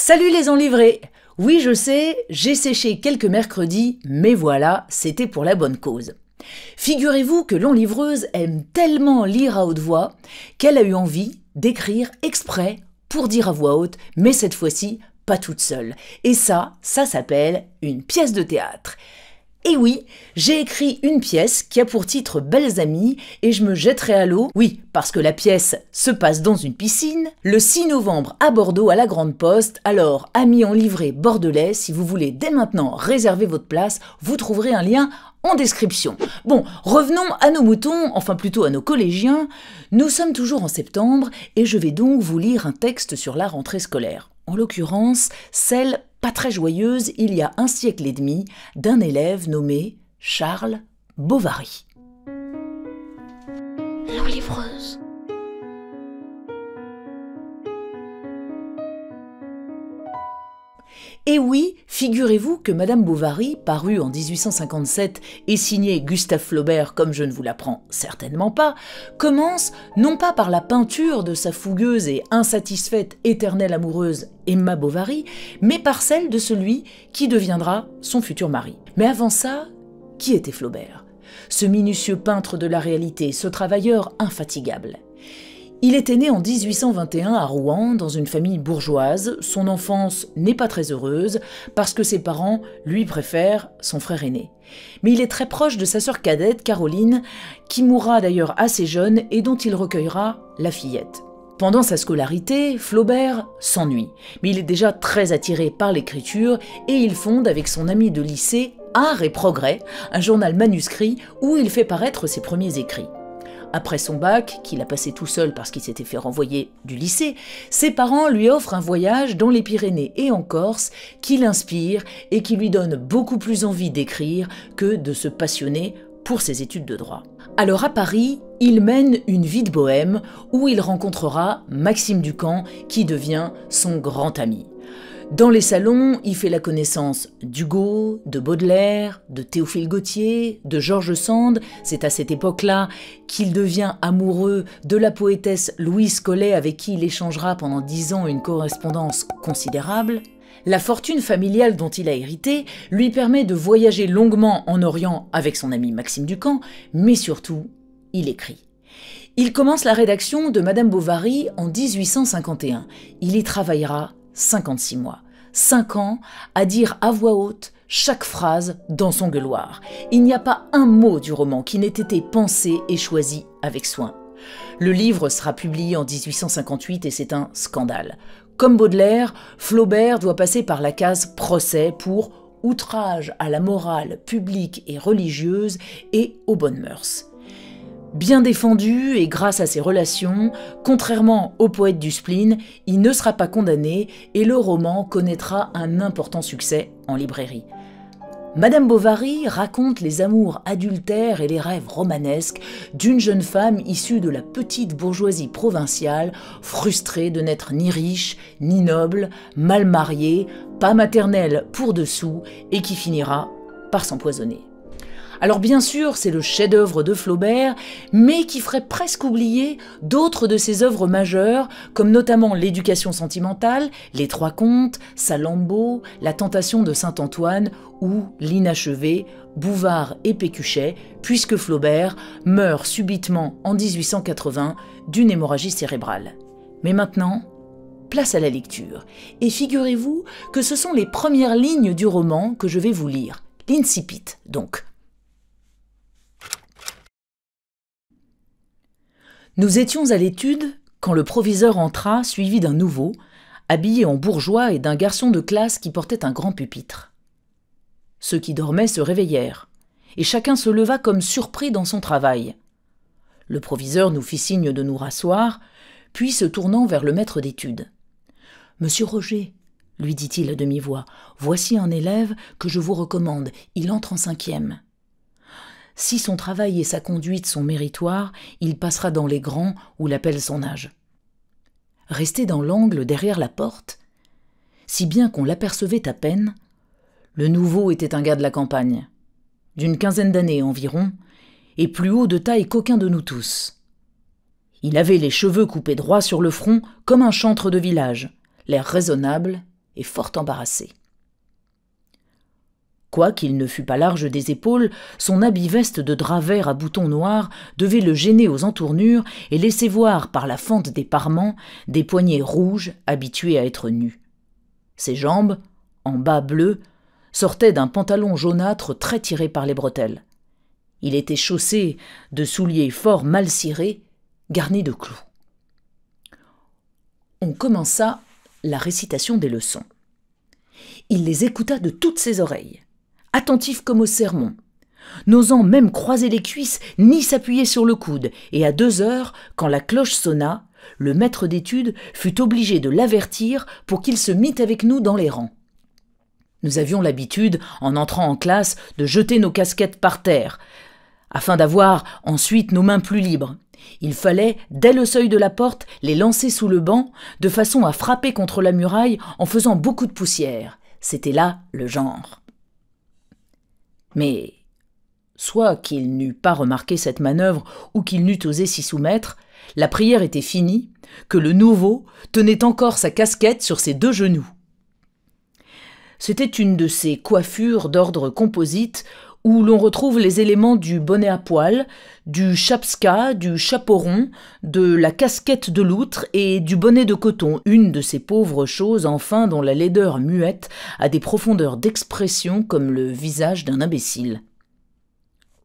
Salut les enlivrés! Oui, je sais, j'ai séché quelques mercredis, mais voilà, c'était pour la bonne cause. Figurez-vous que l'enlivreuse aime tellement lire à haute voix qu'elle a eu envie d'écrire exprès pour dire à voix haute, mais cette fois-ci, pas toute seule. Et ça s'appelle une pièce de théâtre. Et oui, j'ai écrit une pièce qui a pour titre Belles amies et je me jetterai à l'eau, oui, parce que la pièce se passe dans une piscine, le 6 novembre à Bordeaux à la Grande Poste. Alors, amis enlivrés bordelais, si vous voulez dès maintenant réserver votre place, vous trouverez un lien en description. Bon, revenons à nos moutons, enfin plutôt à nos collégiens. Nous sommes toujours en septembre et je vais donc vous lire un texte sur la rentrée scolaire. En l'occurrence, celle pas très joyeuse, il y a un siècle et demi, d'un élève nommé Charles Bovary. L'enlivreuse. Et oui, figurez-vous que Madame Bovary, parue en 1857 et signée Gustave Flaubert comme je ne vous l'apprends certainement pas, commence non pas par la peinture de sa fougueuse et insatisfaite éternelle amoureuse Emma Bovary, mais par celle de celui qui deviendra son futur mari. Mais avant ça, qui était Flaubert? Ce minutieux peintre de la réalité, ce travailleur infatigable. Il était né en 1821 à Rouen, dans une famille bourgeoise. Son enfance n'est pas très heureuse, parce que ses parents lui préfèrent son frère aîné. Mais il est très proche de sa sœur cadette, Caroline, qui mourra d'ailleurs assez jeune et dont il recueillera la fillette. Pendant sa scolarité, Flaubert s'ennuie, mais il est déjà très attiré par l'écriture et il fonde avec son ami de lycée Art et Progrès, un journal manuscrit où il fait paraître ses premiers écrits. Après son bac, qu'il a passé tout seul parce qu'il s'était fait renvoyer du lycée, ses parents lui offrent un voyage dans les Pyrénées et en Corse qui l'inspire et qui lui donne beaucoup plus envie d'écrire que de se passionner pour ses études de droit. Alors à Paris, il mène une vie de bohème où il rencontrera Maxime Ducamp qui devient son grand ami. Dans les salons, il fait la connaissance d'Hugo, de Baudelaire, de Théophile Gautier, de George Sand. C'est à cette époque-là qu'il devient amoureux de la poétesse Louise Collet avec qui il échangera pendant 10 ans une correspondance considérable. La fortune familiale dont il a hérité lui permet de voyager longuement en Orient avec son ami Maxime Ducamp, mais surtout, il écrit. Il commence la rédaction de Madame Bovary en 1851. Il y travaillera 56 mois. 5 ans à dire à voix haute chaque phrase dans son gueuloir. Il n'y a pas un mot du roman qui n'ait été pensé et choisi avec soin. Le livre sera publié en 1858 et c'est un scandale. Comme Baudelaire, Flaubert doit passer par la case procès pour outrage à la morale publique et religieuse et aux bonnes mœurs. Bien défendu et grâce à ses relations, contrairement au poète du spleen, il ne sera pas condamné et le roman connaîtra un important succès en librairie. Madame Bovary raconte les amours adultères et les rêves romanesques d'une jeune femme issue de la petite bourgeoisie provinciale, frustrée de n'être ni riche, ni noble, mal mariée, pas maternelle pour dessous et qui finira par s'empoisonner. Alors bien sûr, c'est le chef-d'œuvre de Flaubert, mais qui ferait presque oublier d'autres de ses œuvres majeures, comme notamment L'éducation sentimentale, Les Trois Contes, Salammbô, La tentation de Saint-Antoine ou l'inachevé Bouvard et Pécuchet, puisque Flaubert meurt subitement en 1880 d'une hémorragie cérébrale. Mais maintenant, place à la lecture. Et figurez-vous que ce sont les premières lignes du roman que je vais vous lire, l'incipit donc. Nous étions à l'étude quand le proviseur entra, suivi d'un nouveau, habillé en bourgeois et d'un garçon de classe qui portait un grand pupitre. Ceux qui dormaient se réveillèrent, et chacun se leva comme surpris dans son travail. Le proviseur nous fit signe de nous rasseoir, puis se tournant vers le maître d'études. « Monsieur Roger, lui dit-il à demi-voix, voici un élève que je vous recommande, il entre en 5e. Si son travail et sa conduite sont méritoires, il passera dans les grands où l'appelle son âge. » Resté dans l'angle derrière la porte, si bien qu'on l'apercevait à peine, le nouveau était un gars de la campagne, d'une 15aine d'années environ, et plus haut de taille qu'aucun de nous tous. Il avait les cheveux coupés droit sur le front comme un chantre de village, l'air raisonnable et fort embarrassé. Quoiqu'il ne fût pas large des épaules, son habit veste de drap vert à boutons noirs devait le gêner aux entournures et laisser voir par la fente des parements des poignets rouges habitués à être nus. Ses jambes, en bas bleus, sortaient d'un pantalon jaunâtre très tiré par les bretelles. Il était chaussé de souliers fort mal cirés, garnis de clous. On commença la récitation des leçons. Il les écouta de toutes ses oreilles, attentif comme au sermon, n'osant même croiser les cuisses ni s'appuyer sur le coude, et à 2 heures, quand la cloche sonna, le maître d'études fut obligé de l'avertir pour qu'il se mît avec nous dans les rangs. Nous avions l'habitude, en entrant en classe, de jeter nos casquettes par terre, afin d'avoir ensuite nos mains plus libres. Il fallait, dès le seuil de la porte, les lancer sous le banc, de façon à frapper contre la muraille en faisant beaucoup de poussière. C'était là le genre. Mais, soit qu'il n'eût pas remarqué cette manœuvre ou qu'il n'eût osé s'y soumettre, la prière était finie, que le nouveau tenait encore sa casquette sur ses 2 genoux. C'était une de ces coiffures d'ordre composite où l'on retrouve les éléments du bonnet à poil, du chapska, du chapeau rond, de la casquette de loutre et du bonnet de coton, une de ces pauvres choses enfin dont la laideur muette a des profondeurs d'expression comme le visage d'un imbécile.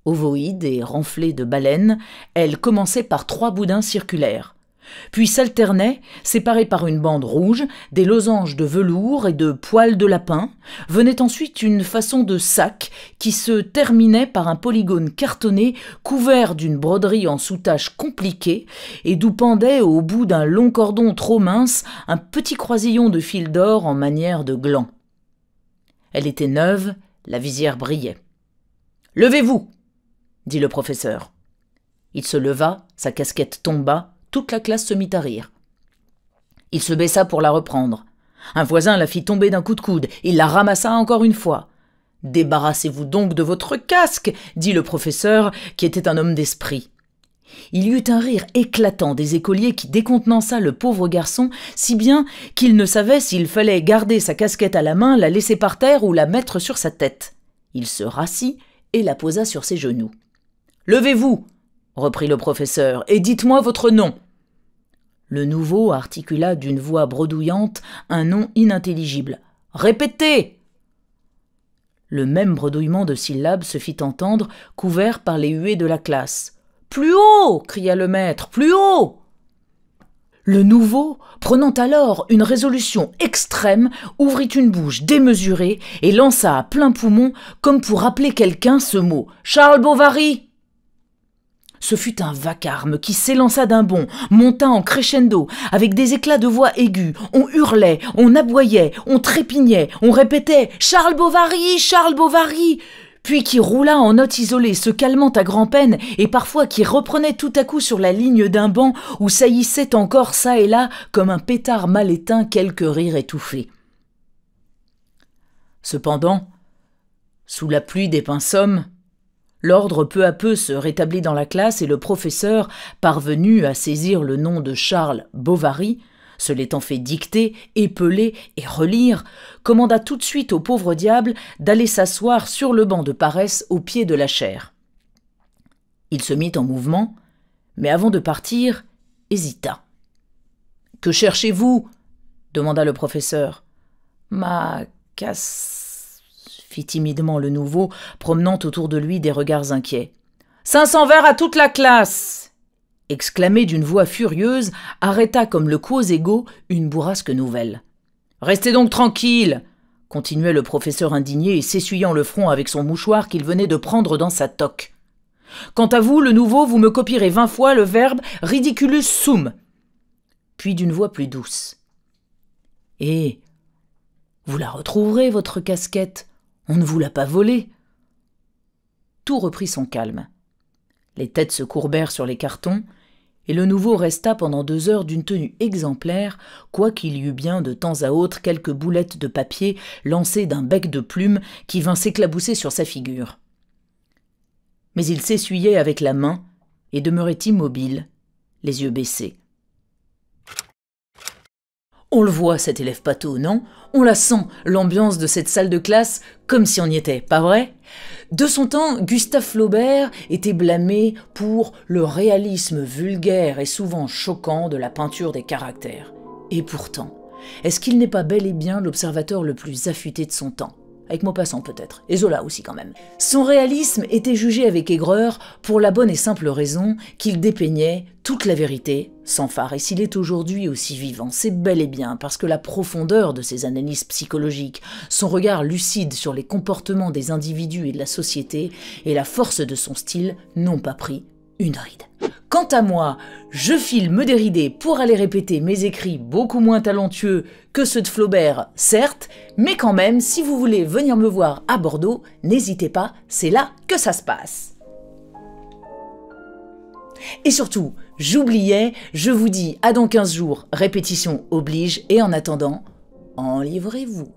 Ovoïde et renflée de baleine, elle commençait par 3 boudins circulaires, puis s'alternaient, séparés par une bande rouge, des losanges de velours et de poils de lapin. Venait ensuite une façon de sac qui se terminait par un polygone cartonné couvert d'une broderie en soutache compliquée et d'où pendait au bout d'un long cordon trop mince un petit croisillon de fil d'or en manière de gland. Elle était neuve, la visière brillait. « Levez-vous !» dit le professeur. Il se leva, sa casquette tomba, toute la classe se mit à rire. Il se baissa pour la reprendre. Un voisin la fit tomber d'un coup de coude. Il la ramassa encore une fois. « Débarrassez-vous donc de votre casque !» dit le professeur, qui était un homme d'esprit. Il y eut un rire éclatant des écoliers qui décontenança le pauvre garçon, si bien qu'il ne savait s'il fallait garder sa casquette à la main, la laisser par terre ou la mettre sur sa tête. Il se rassit et la posa sur ses genoux. « Levez-vous !» reprit le professeur, « et dites-moi votre nom. » Le nouveau articula d'une voix bredouillante un nom inintelligible. « Répétez !» Le même bredouillement de syllabes se fit entendre, couvert par les huées de la classe. « Plus haut !» cria le maître. « Plus haut !» Le nouveau, prenant alors une résolution extrême, ouvrit une bouche démesurée et lança à plein poumon, comme pour appeler quelqu'un, ce mot. « Charles Bovary !» Ce fut un vacarme qui s'élança d'un bond, monta en crescendo, avec des éclats de voix aigus. On hurlait, on aboyait, on trépignait, on répétait « Charles Bovary, Charles Bovary !» puis qui roula en notes isolées, se calmant à grand-peine, et parfois qui reprenait tout à coup sur la ligne d'un banc où saillissait encore çà et là, comme un pétard mal éteint, quelque rire étouffé. Cependant, sous la pluie des pinsommes, l'ordre peu à peu se rétablit dans la classe et le professeur, parvenu à saisir le nom de Charles Bovary, se l'étant fait dicter, épeler et relire, commanda tout de suite au pauvre diable d'aller s'asseoir sur le banc de paresse au pied de la chaire. Il se mit en mouvement, mais avant de partir, hésita. « Que cherchez-vous » demanda le professeur. « Ma casse... » fit timidement le nouveau, promenant autour de lui des regards inquiets. « 500 vers à toute la classe !» exclamé d'une voix furieuse, arrêta comme le quos-ego une bourrasque nouvelle. « Restez donc tranquille !» continuait le professeur indigné et s'essuyant le front avec son mouchoir qu'il venait de prendre dans sa toque. « Quant à vous, le nouveau, vous me copierez 20 fois le verbe ridiculus sum. » Puis d'une voix plus douce. « Et vous la retrouverez, votre casquette. On ne vous l'a pas volée. » Tout reprit son calme. Les têtes se courbèrent sur les cartons, et le nouveau resta pendant 2 heures d'une tenue exemplaire, quoiqu'il y eût bien de temps à autre quelques boulettes de papier lancées d'un bec de plume qui vint s'éclabousser sur sa figure. Mais il s'essuyait avec la main et demeurait immobile, les yeux baissés. On le voit, cet élève pâteau, non? On la sent, l'ambiance de cette salle de classe, comme si on y était, pas vrai? De son temps, Gustave Flaubert était blâmé pour le réalisme vulgaire et souvent choquant de la peinture des caractères. Et pourtant, est-ce qu'il n'est pas bel et bien l'observateur le plus affûté de son temps? Avec Maupassant peut-être, et Zola aussi quand même. Son réalisme était jugé avec aigreur pour la bonne et simple raison qu'il dépeignait toute la vérité sans phare. Et s'il est aujourd'hui aussi vivant, c'est bel et bien parce que la profondeur de ses analyses psychologiques, son regard lucide sur les comportements des individus et de la société, et la force de son style n'ont pas pris une ride. Quant à moi, je file me dérider pour aller répéter mes écrits beaucoup moins talentueux que ceux de Flaubert, certes, mais quand même, si vous voulez venir me voir à Bordeaux, n'hésitez pas, c'est là que ça se passe. Et surtout, j'oubliais, je vous dis à dans 15 jours, répétition oblige, et en attendant, enivrez-vous.